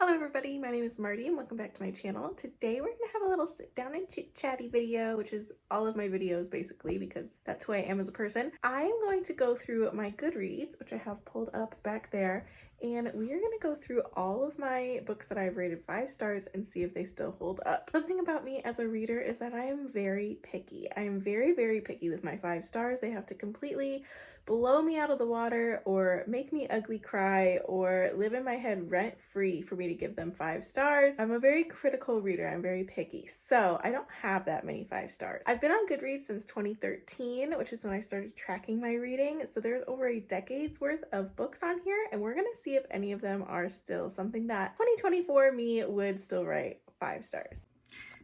Hello everybody, my name is Marty and welcome back to my channel. Today we're going to have a little sit down and chit chatty video, which is all of my videos basically because that's who I am as a person. I am going to go through my Goodreads, which I have pulled up back there, and we are going to go through all of my books that I've rated 5 stars and see if they still hold up. Something about me as a reader is that I am very picky. I am very picky with my 5 stars. They have to completely blow me out of the water or make me ugly cry or live in my head rent free for me to give them 5 stars. I'm a very critical reader. I'm very picky. So I don't have that many 5 stars. I've been on Goodreads since 2013, which is when I started tracking my reading. So there's over a decade's worth of books on here, and we're gonna see if any of them are still something that 2024 me would still write 5 stars.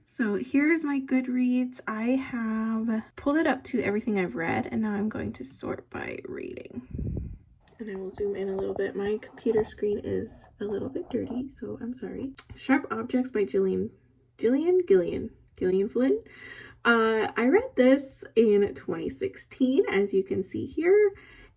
So here's my Goodreads. I have pulled it up to everything I've read, and now I'm going to sort by rating. And I will zoom in a little bit. My computer screen is a little bit dirty, so I'm sorry. Sharp Objects by Gillian Flynn. I read this in 2016, as you can see here.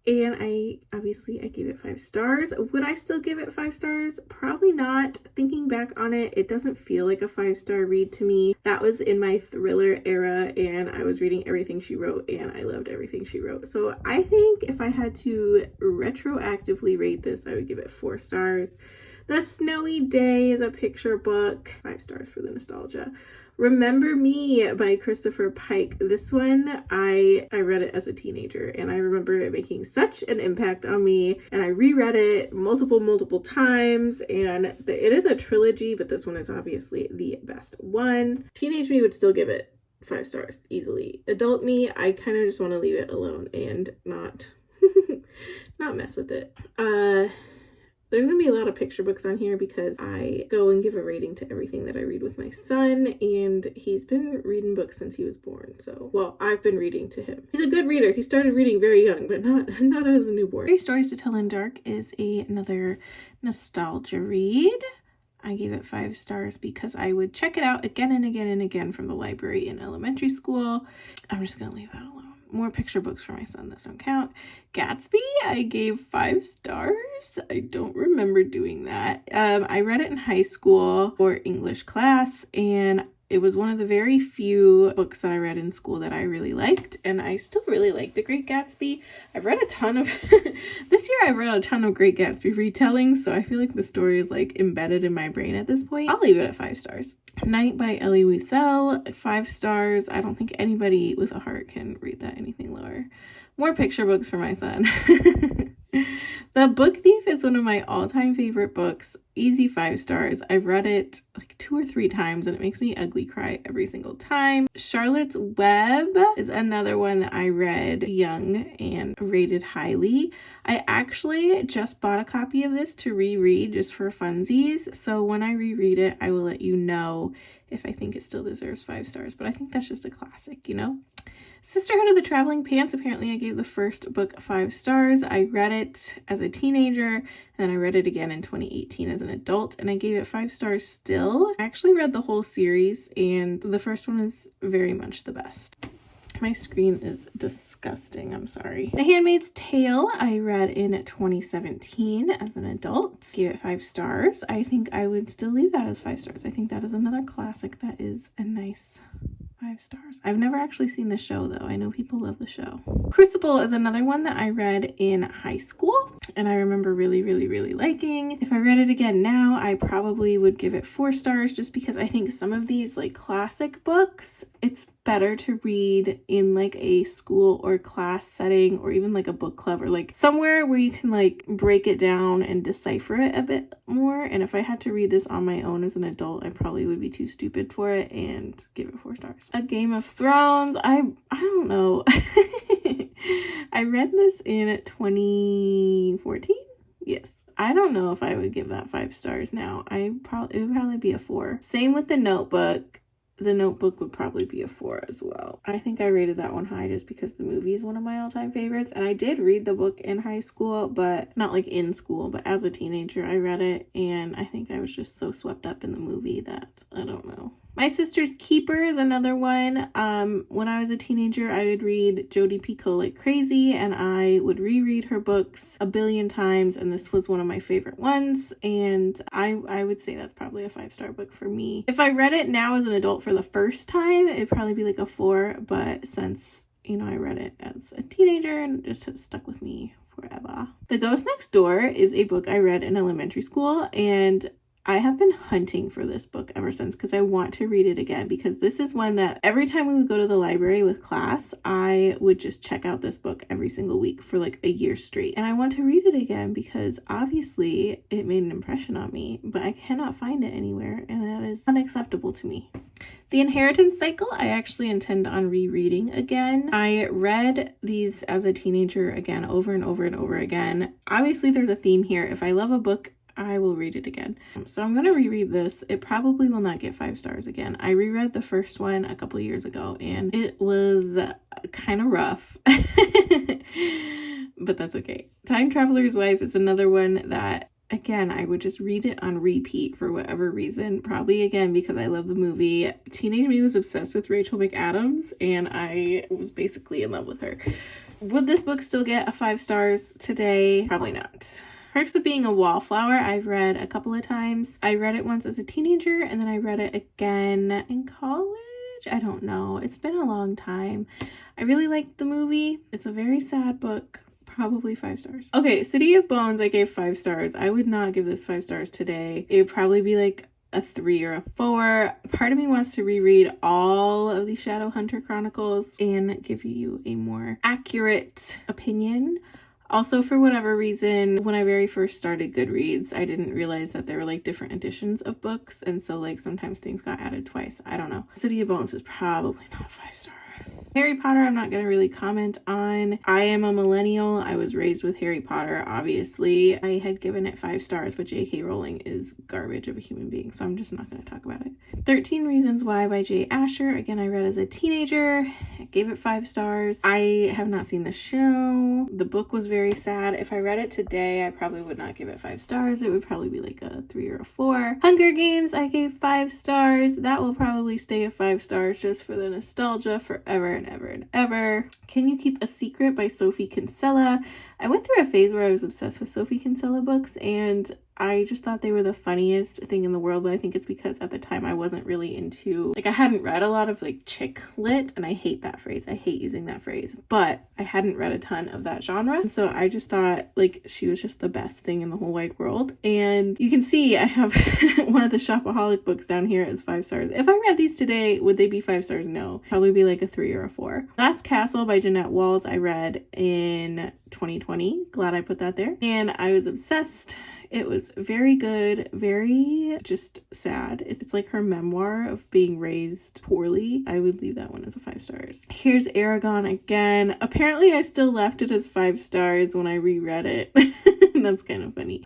And I gave it 5 stars. Would I still give it 5 stars? Probably not. Thinking back on it, it doesn't feel like a 5-star read to me. That was in my thriller era and I was reading everything she wrote and I loved everything she wrote. So I think if I had to retroactively rate this, I would give it 4 stars. The Snowy Day is a picture book. 5 stars for the nostalgia. Remember Me by Christopher Pike. This one, I read it as a teenager and I remember it making such an impact on me, and I reread it multiple times, and it is a trilogy, but this one is obviously the best one. Teenage me would still give it 5 stars easily. Adult me, I kind of just want to leave it alone and not mess with it. There's going to be a lot of picture books on here because I go and give a rating to everything that I read with my son, and he's been reading books since he was born. So, well, I've been reading to him. He's a good reader. He started reading very young, but not as a newborn. 3 Stories to Tell in Dark is another nostalgia read. I gave it 5 stars because I would check it out again and again from the library in elementary school. I'm just going to leave that alone. More picture books for my son, those don't count. Gatsby, I gave 5 stars. I don't remember doing that. I read it in high school for English class, and it was one of the very few books that I read in school that I really liked, and I still really like The Great Gatsby. I've read a ton of this year I've read a ton of Great Gatsby retellings, so I feel like the story is like embedded in my brain at this point. I'll leave it at 5 stars. Night by Elie Wiesel, 5 stars. I don't think anybody with a heart can read that anything lower. More picture books for my son. The Book Thief is one of my all-time favorite books. Easy 5 stars. I've read it like 2 or 3 times and it makes me ugly cry every single time. Charlotte's Web is another one that I read young and rated highly. I actually just bought a copy of this to reread just for funsies. So when I reread it, I will let you know if I think it still deserves 5 stars. But I think that's just a classic, you know? Sisterhood of the Traveling Pants, apparently I gave the first book 5 stars. I read it as a teenager, and then I read it again in 2018 as an adult, and I gave it 5 stars still. I actually read the whole series, and the first one is very much the best. My screen is disgusting, I'm sorry. The Handmaid's Tale, I read in 2017 as an adult. Gave it 5 stars. I think I would still leave that as 5 stars. I think that is another classic that is a nice 5 stars. I've never actually seen the show though. I know people love the show. Crucible is another one that I read in high school and I remember really liking. If I read it again now, I probably would give it 4 stars just because I think some of these like classic books, it's better to read in like a school or class setting or even like a book club or like somewhere where you can like break it down and decipher it a bit more. And if I had to read this on my own as an adult, I probably would be too stupid for it and give it 4 stars. A Game of Thrones, I don't know. I read this in 2014. Yes. I don't know if I would give that 5 stars now. It would probably be a 4. Same with The Notebook. The Notebook would probably be a 4 as well. I think I rated that one high just because the movie is one of my all-time favorites. And I did read the book in high school, but not like in school, but as a teenager I read it. And I think I was just so swept up in the movie that I don't know. My Sister's Keeper is another one. When I was a teenager, I would read Jodi Picoult like crazy, and I would reread her books a billion times, and this was one of my favorite ones, and I would say that's probably a 5-star book for me. If I read it now as an adult for the first time, it'd probably be like a 4, but since, you know, I read it as a teenager and it just has stuck with me forever. The Ghost Next Door is a book I read in elementary school, and I have been hunting for this book ever since because I want to read it again, because this is one that every time we would go to the library with class, I would just check out this book every single week for like a year straight. And I want to read it again because obviously it made an impression on me, but I cannot find it anywhere, and that is unacceptable to me. The Inheritance Cycle, I actually intend on rereading again. I read these as a teenager again, over and over and over again. Obviously there's a theme here. If I love a book, I will read it again. So I'm going to reread this. It probably will not get 5 stars again. I reread the first one a couple years ago and it was kind of rough, but that's okay. Time Traveler's Wife is another one that, again, I would just read it on repeat for whatever reason. Probably, again, because I love the movie. Teenage me was obsessed with Rachel McAdams, and I was basically in love with her. Would this book still get a 5 stars today? Probably not. Perks of Being a Wallflower, I've read a couple of times. I read it once as a teenager, and then I read it again in college. I don't know. It's been a long time. I really liked the movie. It's a very sad book. Probably 5 stars. Okay, City of Bones, I gave 5 stars. I would not give this 5 stars today. It would probably be like a 3 or a 4. Part of me wants to reread all of the Shadowhunter Chronicles and give you a more accurate opinion. Also, for whatever reason, when I very first started Goodreads, I didn't realize that there were like different editions of books, and so like sometimes things got added twice. I don't know. City of Bones is probably not 5 stars. Harry Potter, I'm not going to really comment on. I am a millennial. I was raised with Harry Potter, obviously. I had given it 5 stars, but J.K. Rowling is garbage of a human being, so I'm just not going to talk about it. 13 Reasons Why by J. Asher. Again, I read as a teenager. I gave it 5 stars. I have not seen the show. The book was very sad. If I read it today, I probably would not give it 5 stars. It would probably be like a 3 or a 4. Hunger Games, I gave 5 stars. That will probably stay at 5 stars just for the nostalgia forever and ever and ever. Can You Keep a Secret by Sophie Kinsella. I went through a phase where I was obsessed with Sophie Kinsella books, and I just thought they were the funniest thing in the world, but I think it's because at the time I wasn't really into, like, I hadn't read a lot of like chick lit, and I hate that phrase. I hate using that phrase, but I hadn't read a ton of that genre, and so I just thought like she was just the best thing in the whole wide world. And you can see I have one of the Shopaholic books down here as 5 stars. If I read these today, would they be 5 stars? No, probably be like a 3 or a 4. Last Castle by Jeanette Walls, I read in 2020. Glad I put that there, and I was obsessed. It was very good, very just sad. It's like her memoir of being raised poorly. I would leave that one as a 5 stars. Here's Aragon again. Apparently I still left it as 5 stars when I reread it. That's kind of funny.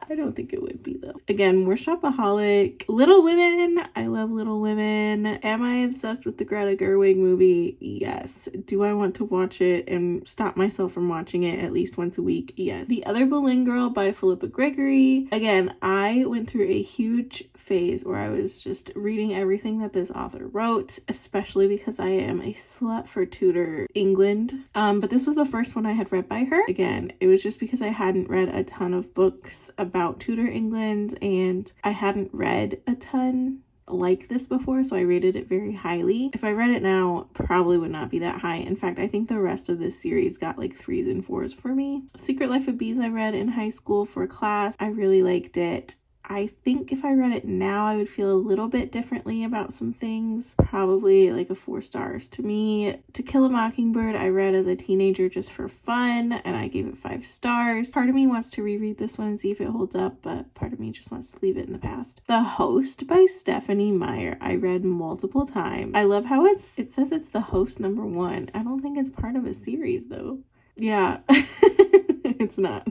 I don't think it would be though. Again, we're Shopaholic. Little Women. I love Little Women. Am I obsessed with the Greta Gerwig movie? Yes. Do I want to watch it and stop myself from watching it at least once a week? Yes. The Other Boleyn Girl by Philippa Gregory. Again, I went through a huge phase where I was just reading everything that this author wrote, especially because I am a slut for Tudor England. But this was the first one I had read by her. Again, it was just because I hadn't read a ton of books about Tudor England, and I hadn't read a ton like this before, so I rated it very highly. If I read it now, probably would not be that high. In fact, I think the rest of this series got like 3s and 4s for me. Secret Life of Bees I read in high school for class. I really liked it. I think if I read it now, I would feel a little bit differently about some things. Probably like a 4 stars. To me, To Kill a Mockingbird, I read as a teenager just for fun, and I gave it 5 stars. Part of me wants to reread this one and see if it holds up, but part of me just wants to leave it in the past. The Host by Stephanie Meyer, I read multiple times. I love how it says it's the host #1. I don't think it's part of a series though. Yeah, it's not.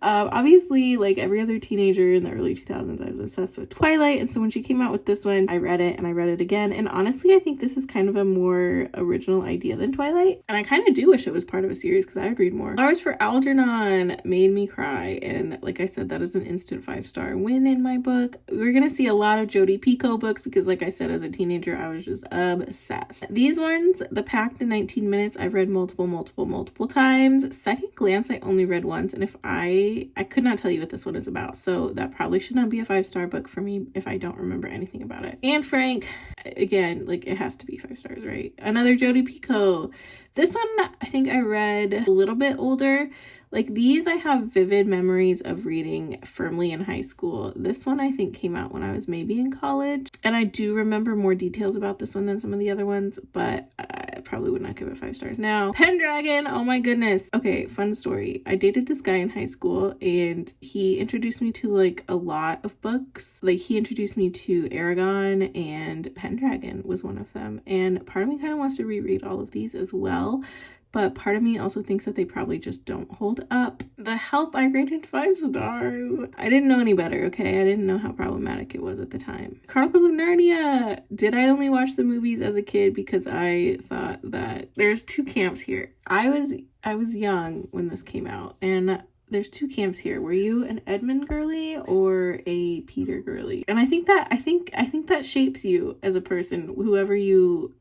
Obviously, like every other teenager in the early 2000s, I was obsessed with Twilight, and so when she came out with this one, I read it and I read it again, and honestly, I think this is kind of a more original idea than Twilight, and I kind of do wish it was part of a series because I would read more. Flowers for Algernon made me cry, and like I said, that is an instant 5-star win in my book. We're gonna see a lot of Jodi Picoult books because, like I said, as a teenager, I was just obsessed. These ones, The Pact in 19 Minutes, I've read multiple times. Second Glance, I only read once, and if I could not tell you what this one is about, so that probably should not be a 5-star book for me if I don't remember anything about it. Anne Frank, again, like it has to be 5 stars, right? Another Jodi Picoult. This one, I think I read a little bit older. Like these, I have vivid memories of reading firmly in high school. This one, I think, came out when I was maybe in college. And I do remember more details about this one than some of the other ones, but I probably would not give it 5 stars now. Pendragon, oh my goodness. Okay, fun story. I dated this guy in high school and he introduced me to like a lot of books. Like he introduced me to Aragon, and Pendragon was one of them. And part of me kind of wants to reread all of these as well. But part of me also thinks that they probably just don't hold up. The Help, I rated 5 stars. I didn't know any better, okay? I didn't know how problematic it was at the time. Chronicles of Narnia. Did I only watch the movies as a kid because I thought that there's two camps here? I was young when this came out, and there's two camps here. Were you an Edmund girly or a Peter girly? And I think that shapes you as a person, whoever you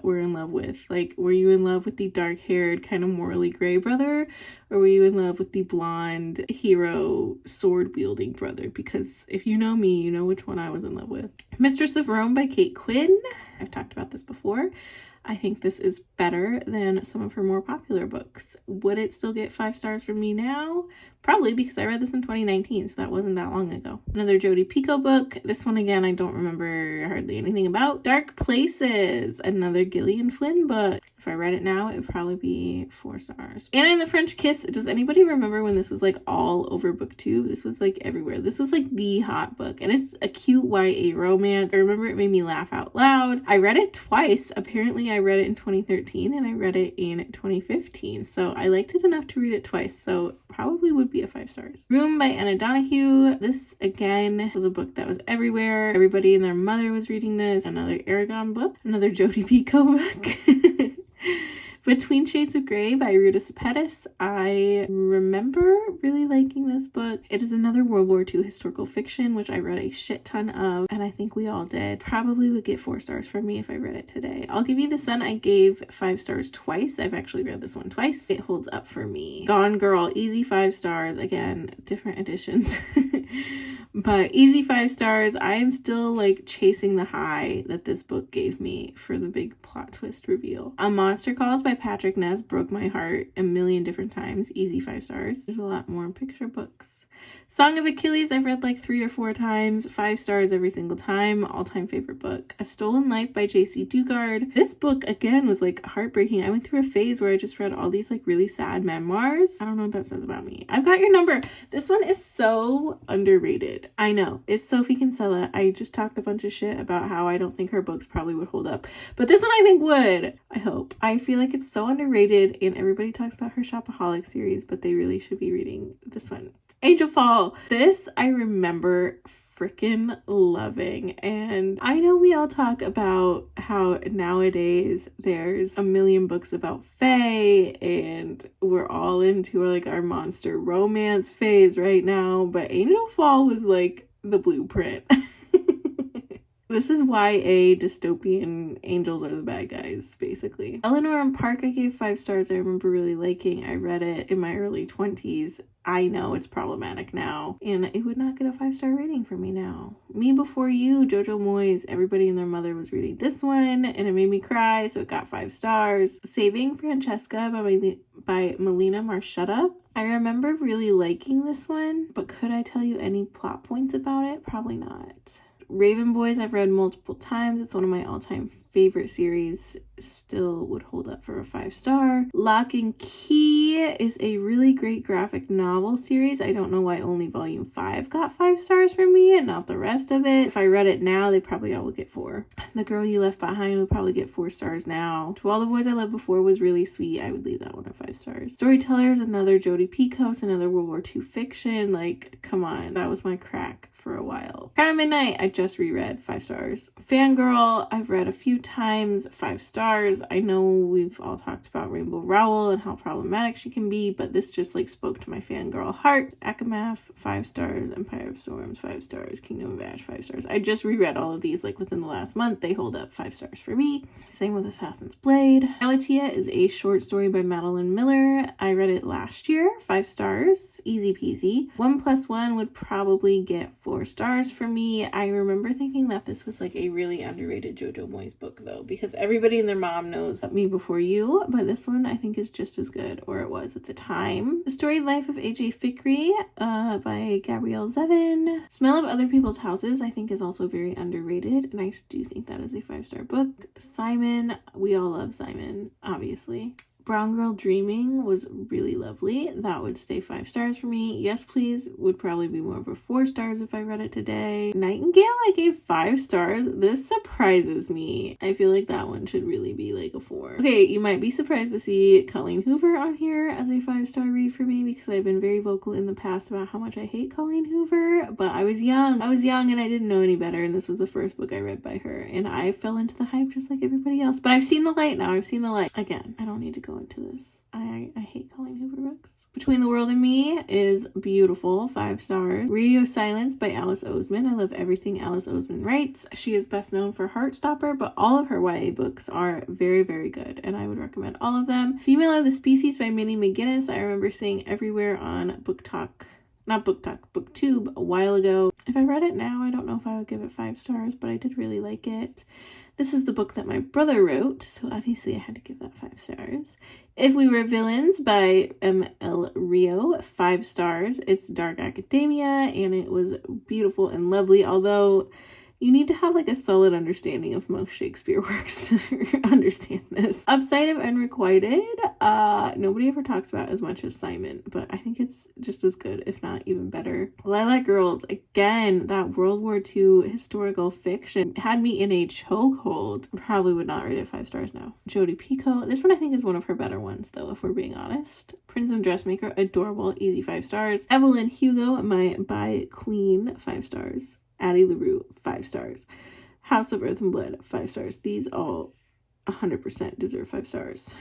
were in love with. Like, were you in love with the dark-haired, kind of morally gray brother, or were you in love with the blonde hero sword-wielding brother? Because if you know me, you know which one I was in love with. Mistress of Rome by Kate Quinn. I've talked about this before. I think this is better than some of her more popular books. Would it still get 5 stars from me now? Probably, because I read this in 2019, so that wasn't that long ago. Another Jodi Picoult book. This one, again, I don't remember hardly anything about. Dark Places, another Gillian Flynn book. If I read it now, it would probably be 4 stars. Anna and the French Kiss. Does anybody remember when this was like all over Booktube? This was like everywhere. This was like the hot book, and it's a cute YA romance. I remember it made me laugh out loud. I read it twice. Apparently, I read it in 2013 and I read it in 2015. So I liked it enough to read it twice. So probably would be a 5 stars. Room by Anna Donahue. This again was a book that was everywhere. Everybody and their mother was reading this. Another Aragon book. Another Jodi Picoult book. Between Shades of Grey by Ruta Sepetys. I remember really liking this book. It is another World War II historical fiction, which I read a shit ton of, and I think we all did. Probably would get 4 stars from me if I read it today. I'll Give You the Sun, I gave 5 stars twice. I've actually read this one twice. It holds up for me. Gone Girl, easy 5 stars. Again, different editions. But easy 5 stars. I am still like chasing the high that this book gave me for the big plot twist reveal. A Monster Calls by Patrick Ness broke my heart a million different times. Easy 5 stars. There's a lot more picture books. Song of Achilles, I've read like 3 or 4 times. 5 stars every single time. All-time favorite book. A Stolen Life by J.C. Dugard. This book, again, was like heartbreaking. I went through a phase where I just read all these like really sad memoirs. I don't know what that says about me. I've Got Your Number. This one is so underrated. I know. It's Sophie Kinsella. I just talked a bunch of shit about how I don't think her books probably would hold up. But this one I think would. I hope. I feel like it's so underrated, and everybody talks about her Shopaholic series, but they really should be reading this one. Angel Fall. This I remember freaking loving, and I know we all talk about how nowadays there's a million books about fae, and we're all into like our monster romance phase right now, but Angel Fall was like the blueprint. This is YA dystopian angels are the bad guys, basically. Eleanor and Park, I gave 5 stars. I remember really liking. I read it in my early 20s. I know it's problematic now, and it would not get a 5-star rating for me now. Me Before You, Jojo Moyes, everybody and their mother was reading this one, and it made me cry, so it got 5 stars. Saving Francesca by Melina Marchetta. I remember really liking this one, but could I tell you any plot points about it? Probably not. Raven Boys, I've read multiple times. It's one of my all-time favorite series still would hold up for a 5-star. Lock and Key is a really great graphic novel series. I don't know why only volume 5 got 5 stars from me and not the rest of it. If I read it now, they probably all would get 4. The Girl You Left Behind would probably get 4 stars now. To All the Boys I Loved Before was really sweet. I would leave that one at 5 stars. Storyteller is another Jodi Picoult, another World War II fiction. Like, come on, that was my crack for a while. Crown of Midnight, I just reread, 5 stars. Fangirl, I've read a few times, 5 stars. I know we've all talked about Rainbow Rowell and how problematic she can be, but this just like spoke to my fangirl heart. Akamath, 5 stars. Empire of Storms, 5 stars. Kingdom of Ash, 5 stars. I just reread all of these like within the last month. They hold up 5 stars for me. Same with Assassin's Blade. Galatea is a short story by Madeline Miller. I read it last year, 5 stars. Easy peasy. 1+1 would probably get 4 stars for me. I remember thinking that this was like a really underrated Jojo Moyes book though, because everybody and their mom knows Me Before You, but this one I think is just as good, or it was at the time. The Storied Life of A.J. Fikry by Gabrielle Zevin. Smell of Other People's Houses I think is also very underrated, and I do think that is a 5-star book. Simon, we all love Simon, obviously. Brown Girl Dreaming was really lovely. That would stay 5 stars for me. Yes Please would probably be more of a 4 stars if I read it today. Nightingale I gave 5 stars. This surprises me. I feel like that one should really be like a 4. Okay, you might be surprised to see Colleen Hoover on here as a 5-star read for me, because I've been very vocal in the past about how much I hate Colleen Hoover, but I was young and I didn't know any better, and this was the first book I read by her, and I fell into the hype just like everybody else. But I've seen the light now. I've seen the light. Again, I don't need to go into this. I hate Colleen Hoover books. Between the World and Me is beautiful, 5 stars. Radio Silence by Alice Oseman. I love everything Alice Oseman writes. She is best known for Heartstopper, but all of her YA books are very, very good, and I would recommend all of them. Female of the Species by Minnie McGinnis. I remember seeing everywhere on Booktube a while ago. If I read it now, I don't know if I would give it 5 stars, but I did really like it. This is the book that my brother wrote, so obviously I had to give that 5 stars. If We Were Villains by M.L. Rio, 5 stars. It's dark academia, and it was beautiful and lovely, although you need to have like a solid understanding of most Shakespeare works to understand this. Upside of Unrequited, nobody ever talks about as much as Simon, but I think it's just as good, if not even better. Lilac Girls, again, that World War II historical fiction had me in a chokehold. Probably would not rate it 5 stars now. Jodi Picoult, this one I think is one of her better ones though, if we're being honest. Princess Dressmaker, adorable, easy 5 stars. Evelyn Hugo, my by queen, 5 stars. Addie LaRue, 5 stars. House of Earth and Blood, 5 stars. These all 100% deserve 5 stars.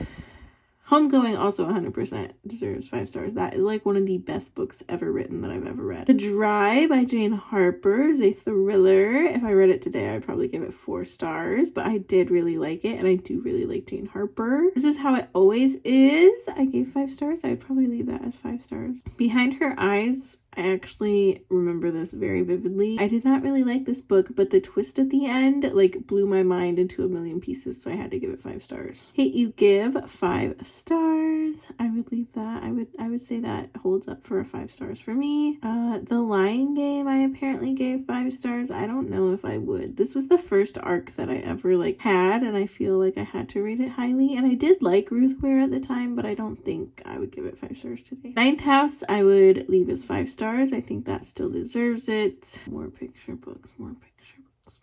Homegoing also 100% deserves 5 stars. That is like one of the best books ever written that I've ever read. The Dry by Jane Harper is a thriller. If I read it today, I'd probably give it 4 stars, but I did really like it, and I do really like Jane Harper. This Is How It Always Is. I gave 5 stars. I'd probably leave that as 5 stars. Behind Her Eyes, I actually remember this very vividly. I did not really like this book, but the twist at the end like blew my mind into a million pieces, so I had to give it 5 stars. Hate You Give, 5 stars. I would leave that. I would say that holds up for a 5 stars for me. The Lying Game, I apparently gave 5 stars. I don't know if I would. This was the first arc that I ever like had, and I feel like I had to rate it highly, and I did like Ruth Ware at the time, but I don't think I would give it 5 stars today. Ninth House, I would leave as 5 stars. I think that still deserves it. More picture books.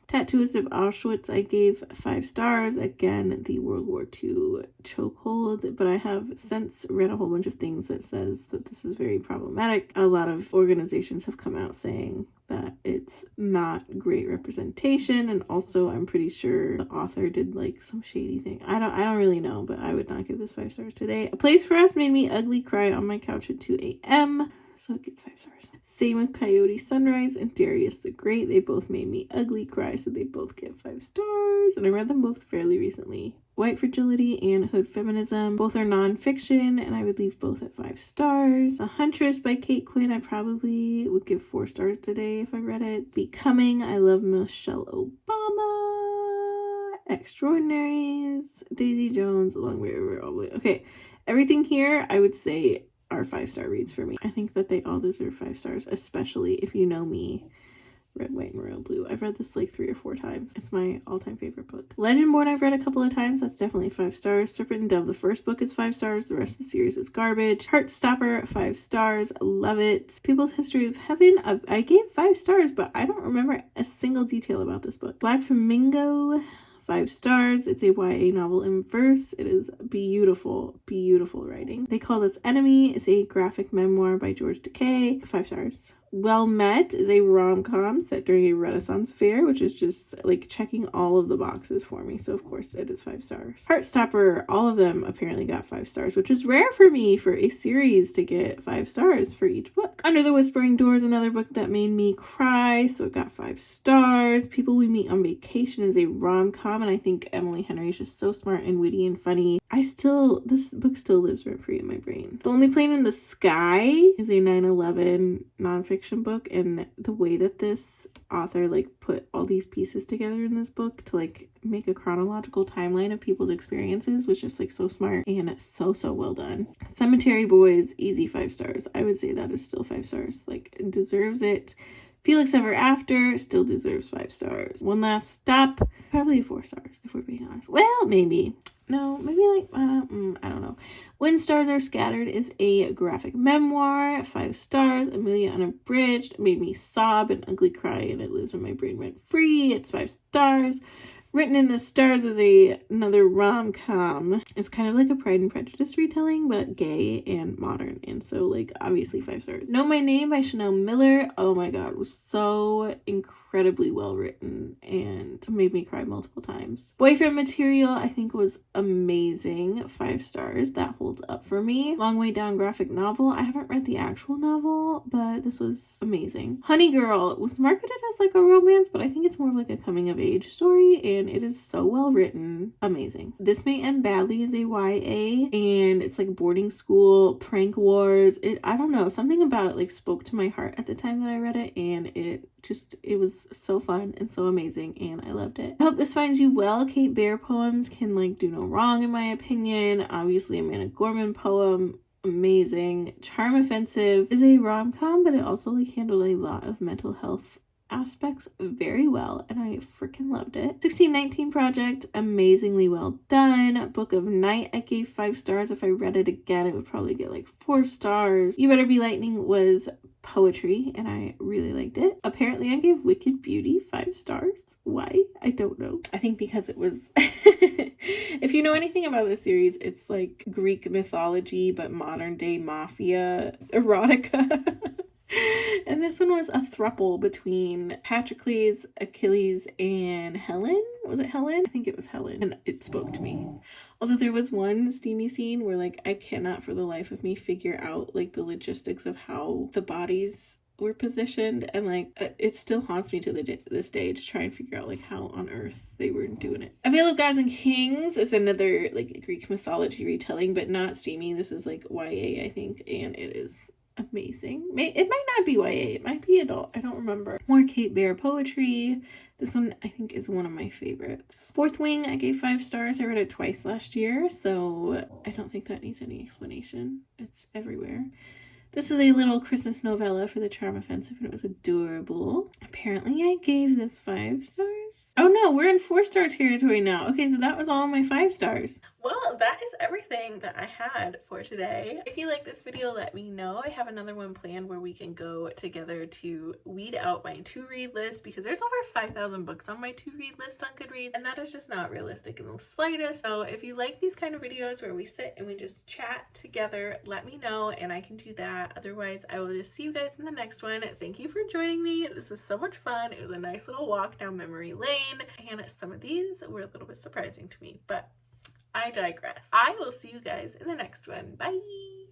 Tattooist of Auschwitz, I gave 5 stars. Again, the World War II chokehold, but I have since read a whole bunch of things that says that this is very problematic. A lot of organizations have come out saying that it's not great representation, and also I'm pretty sure the author did like some shady thing. I don't really know, but I would not give this 5 stars today. A Place for Us made me ugly cry on my couch at 2 a.m. so it gets 5 stars. Same with Coyote Sunrise and Darius the Great. They both made me ugly cry, so they both get 5 stars. And I read them both fairly recently. White Fragility and Hood Feminism. Both are non-fiction, and I would leave both at 5 stars. The Huntress by Kate Quinn, I probably would give 4 stars today if I read it. Becoming, I love Michelle Obama. Extraordinaries, Daisy Jones, Long Way Over, all the way. Okay, everything here I would say are 5-star reads for me. I think that they all deserve 5 stars, especially if you know me. Red, White, and Royal Blue. I've read this like 3 or 4 times. It's my all-time favorite book. Legendborn I've read a couple of times. That's definitely 5 stars. Serpent and Dove, the first book is 5 stars. The rest of the series is garbage. Heartstopper, 5 stars. Love it. People's History of Heaven, I gave 5 stars, but I don't remember a single detail about this book. Black Flamingo, 5 stars. It's a YA novel in verse. It is beautiful, beautiful writing. They Call Us Enemy is a graphic memoir by George Takei. 5 stars. Well Met is a rom-com set during a Renaissance fair, which is just like checking all of the boxes for me. So of course it is 5 stars. Heartstopper, all of them apparently got 5 stars, which is rare for me for a series to get 5 stars for each book. Under the Whispering Door is another book that made me cry, so it got 5 stars. People We Meet on Vacation is a rom-com, and I think Emily Henry is just so smart and witty and funny. This book still lives rent-free in my brain. The Only Plane in the Sky is a 9/11 nonfiction book, and the way that this author like put all these pieces together in this book to like make a chronological timeline of people's experiences was just like so smart and so well done. Cemetery Boys, easy 5 stars. I would say that is still 5 stars. Like, it deserves it. Felix Ever After still deserves 5 stars. One Last Stop, probably 4 stars if we're being honest. Well, maybe. No, maybe like, I don't know. When Stars Are Scattered is a graphic memoir, 5 stars. Amelia Unabridged made me sob and ugly cry, and it lives in my brain rent free. It's 5 stars. Written in the Stars is another rom-com. It's kind of like a Pride and Prejudice retelling, but gay and modern, and so like obviously 5 stars. Know My Name by Chanel Miller. Oh my god, it was so incredibly well written and made me cry multiple times. Boyfriend Material I think was amazing. 5 stars. That holds up for me. Long Way Down graphic novel. I haven't read the actual novel, but this was amazing. Honey Girl was marketed as like a romance, but I think it's more of like a coming of age story, and it is so well written. Amazing. This May End Badly is a YA, and it's like boarding school prank wars. I don't know, something about it like spoke to my heart at the time that I read it, and it was so fun and so amazing, and I loved it. I Hope This Finds You Well. Kate Bear poems can like do no wrong in my opinion. Obviously Amanda Gorman poem, amazing. Charm Offensive is a rom-com, but it also like handled a lot of mental health aspects very well, and I freaking loved it. 1619 Project, amazingly well done. Book of Night I gave 5 stars. If I read it again, it would probably get like 4 stars. You Better Be Lightning was poetry, and I really liked it. Apparently I gave Wicked Beauty 5 stars. Why? I don't know. I think because it was if you know anything about this series, it's like Greek mythology but modern day mafia erotica. And this one was a throuple between Patroclus, Achilles, and Helen. Was it Helen? I think it was Helen. And it spoke to me. Although there was one steamy scene where like I cannot for the life of me figure out like the logistics of how the bodies were positioned, and like it still haunts me to this day to try and figure out like how on earth they were doing it. A Veil of Gods and Kings is another like Greek mythology retelling, but not steamy. This is like YA I think, and it is amazing. It might not be YA, it might be adult, I don't remember. More Kate Bear poetry. This one I think is one of my favorites. Fourth Wing I gave 5 stars. I read it twice last year, so I don't think that needs any explanation. It's everywhere. This was a little Christmas novella for the Charm Offensive, and it was adorable. Apparently I gave this 5 stars. Oh no, we're in 4-star territory now. Okay, so that was all my 5 stars. Well, that is everything that I had for today. If you like this video, let me know. I have another one planned where we can go together to weed out my to-read list, because there's over 5,000 books on my to-read list on Goodreads, and that is just not realistic in the slightest. So if you like these kind of videos where we sit and we just chat together, let me know and I can do that. Otherwise, I will just see you guys in the next one. Thank you for joining me. This was so much fun. It was a nice little walk down memory lane, and some of these were a little bit surprising to me, but I digress. I will see you guys in the next one. Bye!